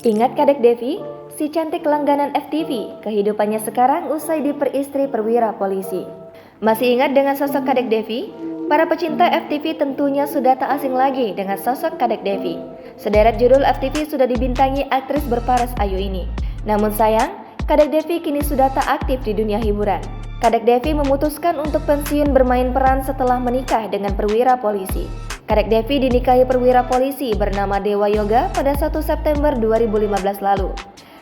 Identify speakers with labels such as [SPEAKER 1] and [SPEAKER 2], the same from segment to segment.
[SPEAKER 1] Ingat Kadek Devi, si cantik langganan FTV, kehidupannya sekarang usai diperistri perwira polisi. Masih ingat dengan sosok Kadek Devi? Para pecinta FTV tentunya sudah tak asing lagi dengan sosok Kadek Devi. Sederet judul FTV sudah dibintangi aktris berparas ayu ini. Namun sayang, Kadek Devi kini sudah tak aktif di dunia hiburan. Kadek Devi memutuskan untuk pensiun bermain peran setelah menikah dengan perwira polisi. Kadek Devi dinikahi perwira polisi bernama Dewa Yoga pada 1 September 2015 lalu.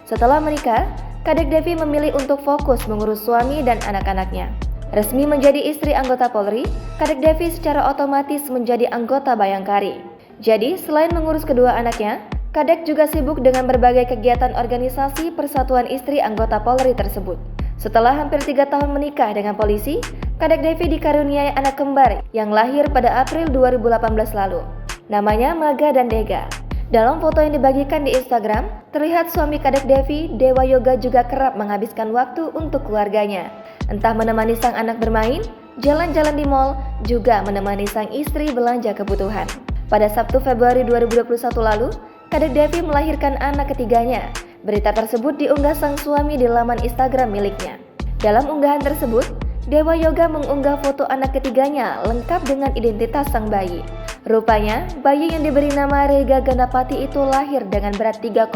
[SPEAKER 1] Setelah menikah, Kadek Devi memilih untuk fokus mengurus suami dan anak-anaknya. Resmi menjadi istri anggota Polri, Kadek Devi secara otomatis menjadi anggota Bayangkari. Jadi, selain mengurus kedua anaknya, Kadek juga sibuk dengan berbagai kegiatan organisasi Persatuan Istri Anggota Polri tersebut. Setelah hampir 3 tahun menikah dengan polisi, Kadek Devi dikaruniai anak kembar yang lahir pada April 2018 lalu. Namanya Maga dan Dega. Dalam foto yang dibagikan di Instagram, terlihat suami Kadek Devi, Dewa Yoga juga kerap menghabiskan waktu untuk keluarganya. Entah menemani sang anak bermain, jalan-jalan di mal, juga menemani sang istri belanja kebutuhan. Pada Sabtu Februari 2021 lalu, Kadek Devi melahirkan anak ketiganya. Berita tersebut diunggah sang suami di laman Instagram miliknya. Dalam unggahan tersebut, Dewa Yoga mengunggah foto anak ketiganya lengkap dengan identitas sang bayi. Rupanya, bayi yang diberi nama Rega Ganapati itu lahir dengan berat 3,2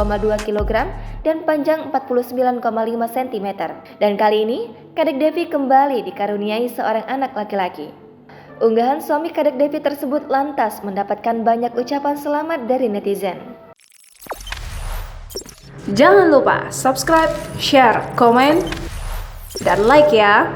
[SPEAKER 1] kg dan panjang 49,5 cm. Dan kali ini, Kadek Devi kembali dikaruniai seorang anak laki-laki. Unggahan suami Kadek Devi tersebut lantas mendapatkan banyak ucapan selamat dari netizen.
[SPEAKER 2] Jangan lupa subscribe, share, komen, dan like ya.